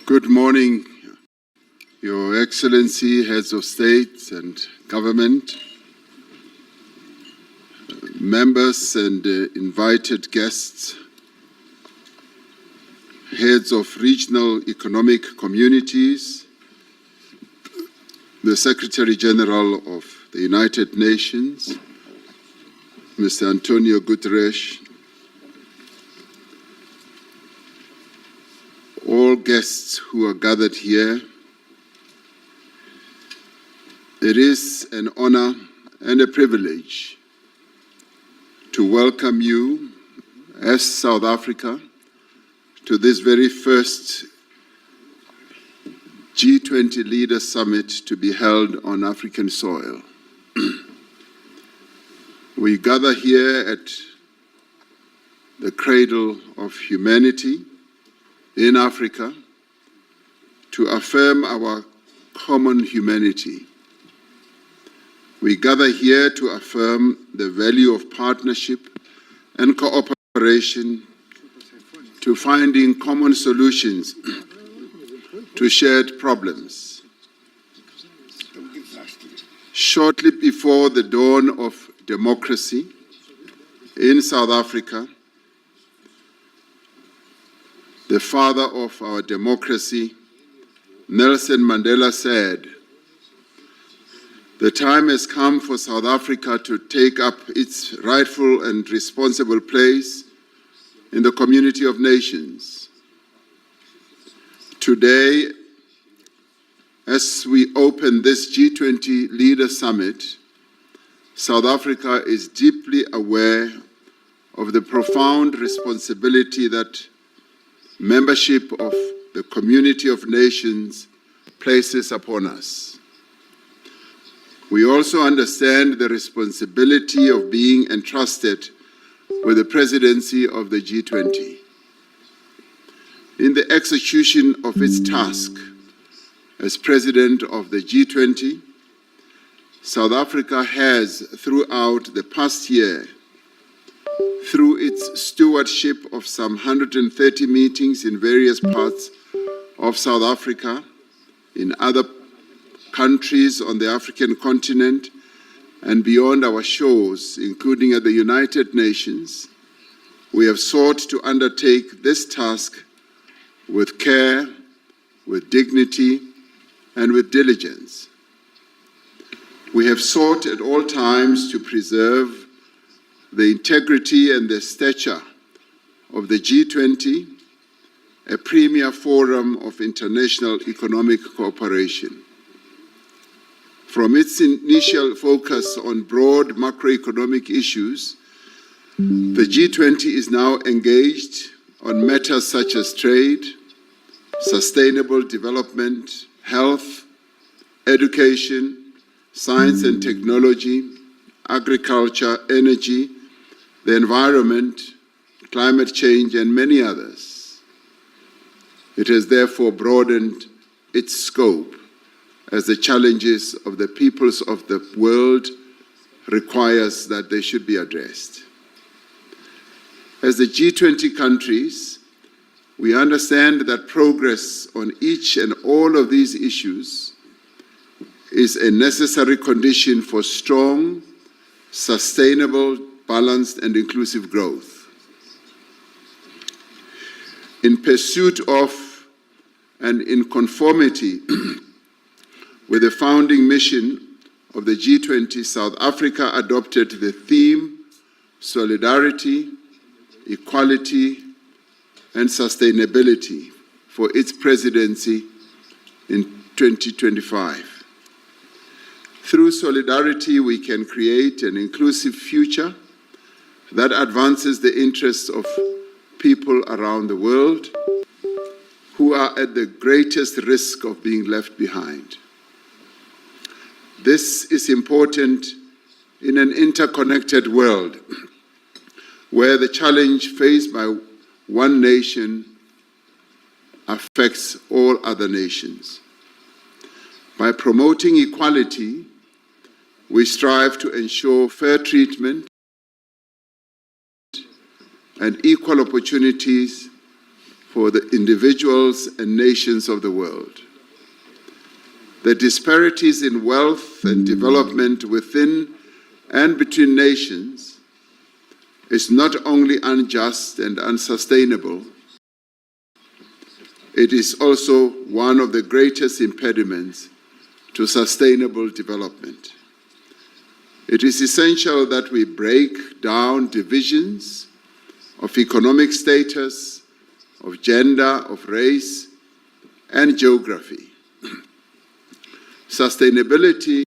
Good morning, Your Excellency, Heads of State and Government, members and invited guests, heads of regional economic communities, the Secretary General of the United Nations, Mr. Antonio Guterres, all guests who are gathered here. It is an honor and a privilege to welcome you as South Africa to this very first G20 Leaders Summit to be held on African soil. We gather here at the cradle of humanity in Africa to affirm our common humanity. We gather here to affirm the value of partnership and cooperation, to finding common solutions to shared problems. Shortly before the dawn of democracy in South Africa, the father of our democracy, Nelson Mandela, said, "The time has come for South Africa to take up its rightful and responsible place in the community of nations." Today, as we open this G20 Leader Summit, South Africa is deeply aware of the profound responsibility that membership of the community of nations places upon us. We also understand the responsibility of being entrusted with the presidency of the G20. In the execution of its task as president of the G20, South Africa has, throughout the past year, through its stewardship of some 130 meetings in various parts of South Africa, in other countries on the African continent, and beyond our shores, including at the United Nations, we have sought to undertake this task with care, with dignity, and with diligence. We have sought at all times to preserve the integrity and the stature of the G20, a premier forum of international economic cooperation. From its initial focus on broad macroeconomic issues, the G20 is now engaged on matters such as trade, sustainable development, health, education, science and technology, agriculture, energy, the environment, climate change, and many others. It has therefore broadened its scope as the challenges of the peoples of the world requires that they should be addressed. As the G20 countries, we understand that progress on each and all of these issues is a necessary condition for strong, sustainable, balanced, and inclusive growth. In pursuit of and in conformity with the founding mission of the G20, South Africa adopted the theme Solidarity, Equality, and Sustainability for its presidency in 2025. Through solidarity, we can create an inclusive future that advances the interests of people around the world who are at the greatest risk of being left behind. This is important in an interconnected world where the challenge faced by one nation affects all other nations. By promoting equality, we strive to ensure fair treatment and equal opportunities for the individuals and nations of the world. The disparities in wealth and development within and between nations is not only unjust and unsustainable, it is also one of the greatest impediments to sustainable development. It is essential that we break down divisions of economic status, of gender, of race, and geography. Sustainability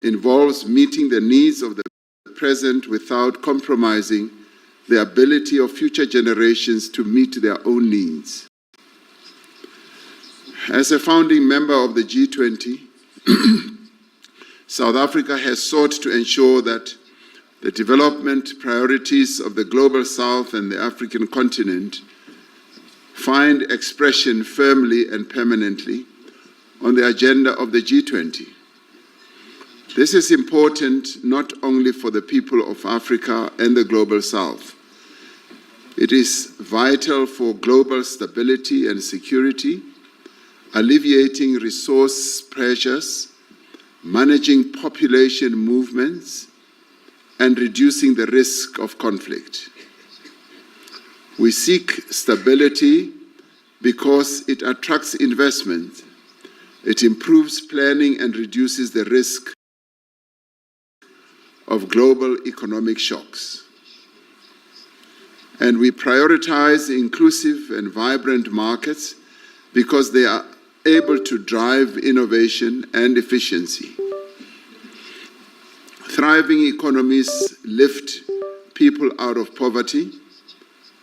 involves meeting the needs of the present without compromising the ability of future generations to meet their own needs. As a founding member of the G20, South Africa has sought to ensure that the development priorities of the Global South and the African continent find expression firmly and permanently on the agenda of the G20. This is important not only for the people of Africa and the Global South. It is vital for global stability and security, alleviating resource pressures, managing population movements, and reducing the risk of conflict. We seek stability because it attracts investment, it improves planning and reduces the risk of global economic shocks. And we prioritize inclusive and vibrant markets because they are able to drive innovation and efficiency. Thriving economies lift people out of poverty.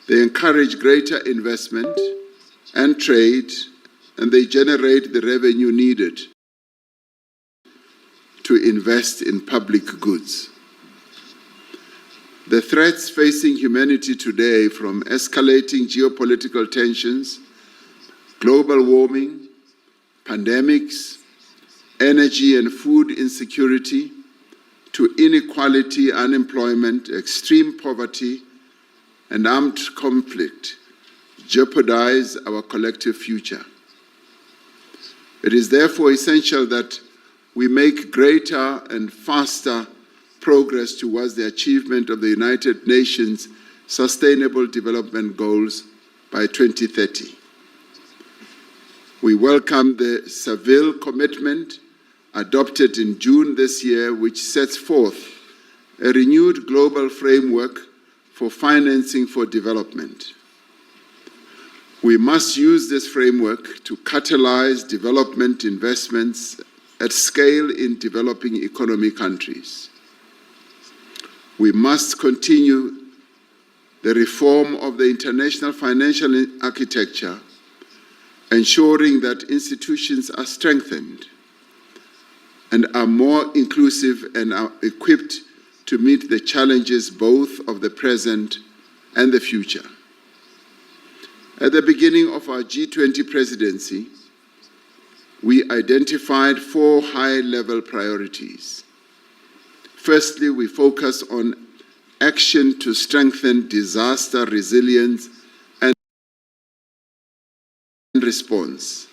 They encourage greater investment and trade, and they generate the revenue needed to invest in public goods. The threats facing humanity today, from escalating geopolitical tensions, global warming, pandemics, energy and food insecurity, to inequality, unemployment, extreme poverty, and armed conflict, jeopardize our collective future. It is therefore essential that we make greater and faster progress towards the achievement of the United Nations Sustainable Development Goals by 2030. We welcome the Seville Commitment adopted in June this year, which sets forth a renewed global framework for financing for development. We must use this framework to catalyze development investments at scale in developing economy countries. We must continue the reform of the international financial architecture, ensuring that institutions are strengthened and are more inclusive and are equipped to meet the challenges both of the present and the future. At the beginning of our G20 presidency, we identified 4 high-level priorities. Firstly, we focus on action to strengthen disaster resilience and response.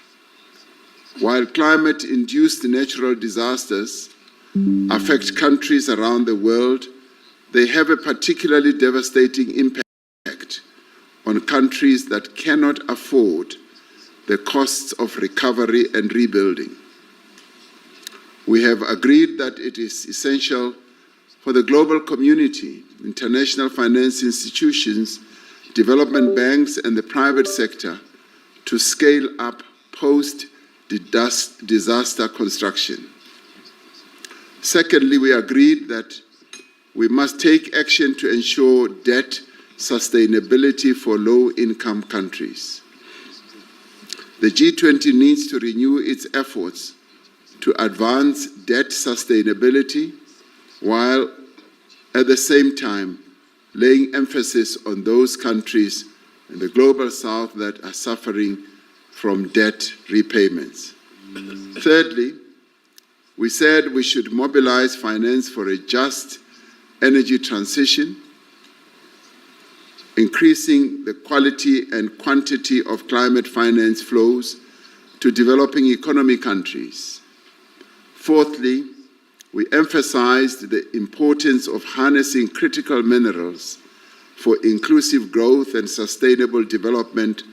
While climate-induced natural disasters affect countries around the world, they have a particularly devastating impact on countries that cannot afford the costs of recovery and rebuilding. We have agreed that it is essential for the global community, international finance institutions, development banks, and the private sector to scale up post-disaster construction. Secondly, we agreed that we must take action to ensure debt sustainability for low-income countries. The G20 needs to renew its efforts to advance debt sustainability while at the same time laying emphasis on those countries in the Global South that are suffering from debt repayments. Thirdly, we said we should mobilize finance for a just energy transition, increasing the quality and quantity of climate finance flows to developing economy countries. Fourthly, we emphasized the importance of harnessing critical minerals for inclusive growth and sustainable development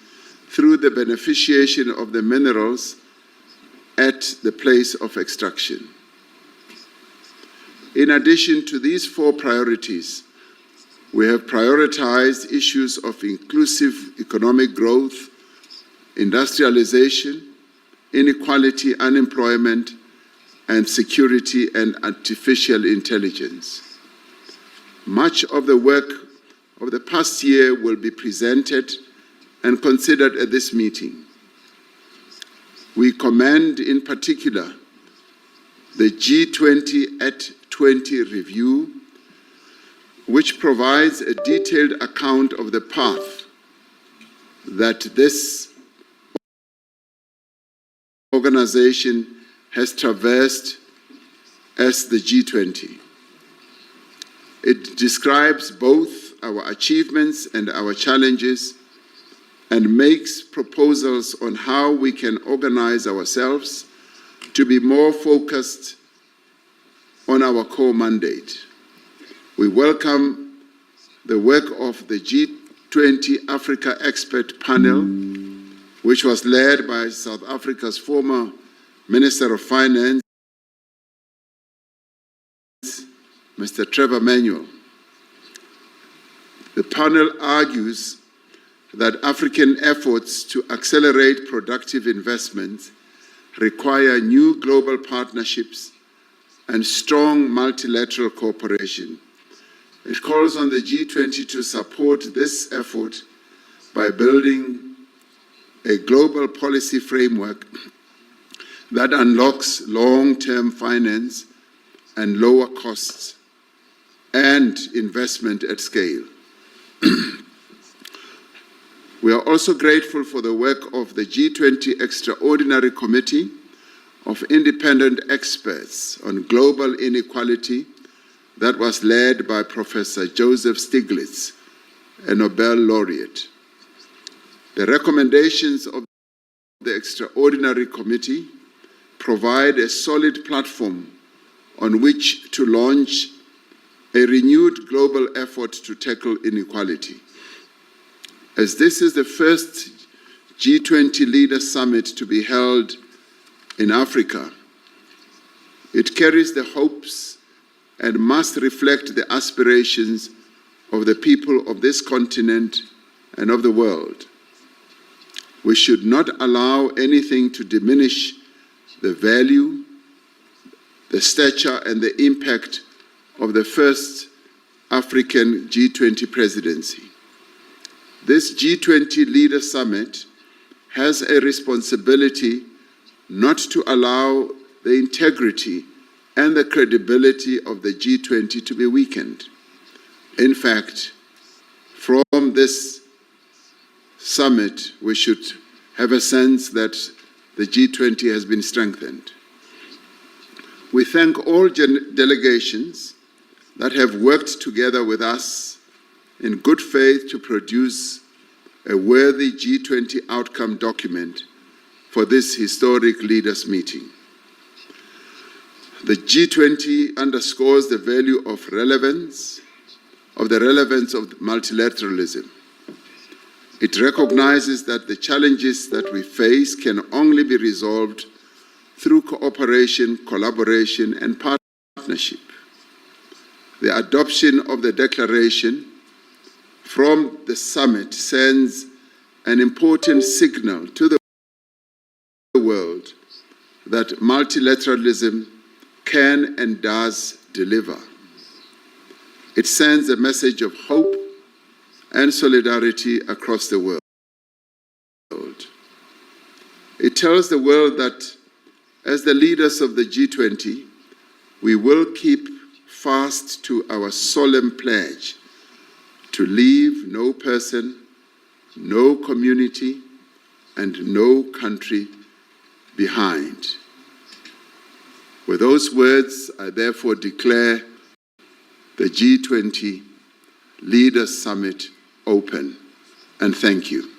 through the beneficiation of the minerals at the place of extraction. In addition to these four priorities, we have prioritized issues of inclusive economic growth, industrialization, inequality, unemployment, and security and artificial intelligence. Much of the work of the past year will be presented and considered at this meeting. We commend in particular the G20 at 20 review, which provides a detailed account of the path that this organization has traversed as the G20. It describes both our achievements and our challenges and makes proposals on how we can organize ourselves to be more focused on our core mandate. We welcome the work of the G20 Africa Expert Panel, which was led by South Africa's former Minister of Finance, Mr. Trevor Manuel. The panel argues that African efforts to accelerate productive investment require new global partnerships and strong multilateral cooperation. It calls on the G20 to support this effort by building a global policy framework that unlocks long-term finance and lower costs and investment at scale. We are also grateful for the work of the G20 Extraordinary Committee of Independent Experts on Global Inequality that was led by Professor Joseph Stiglitz, a Nobel laureate. The recommendations of the Extraordinary Committee provide a solid platform on which to launch a renewed global effort to tackle inequality. As this is the first G20 Leaders Summit to be held in Africa, it carries the hopes and must reflect the aspirations of the people of this continent and of the world. We should not allow anything to diminish the value, the stature, and the impact of the first African G20 presidency. This G20 Leaders Summit has a responsibility not to allow the integrity and the credibility of the G20 to be weakened. In fact, from this summit, we should have a sense that the G20 has been strengthened. We thank all delegations that have worked together with us in good faith to produce a worthy G20 outcome document for this historic leaders' meeting. The G20 underscores the value of the relevance of multilateralism. It recognizes that the challenges that we face can only be resolved through cooperation, collaboration, and partnership. The adoption of the declaration from the summit sends an important signal to the world that multilateralism can and does deliver. It sends a message of hope and solidarity across the world. It tells the world that as the leaders of the G20, we will keep fast to our solemn pledge to leave no person, no community, and no country behind. With those words, I therefore declare the G20 Leaders Summit open. And thank you.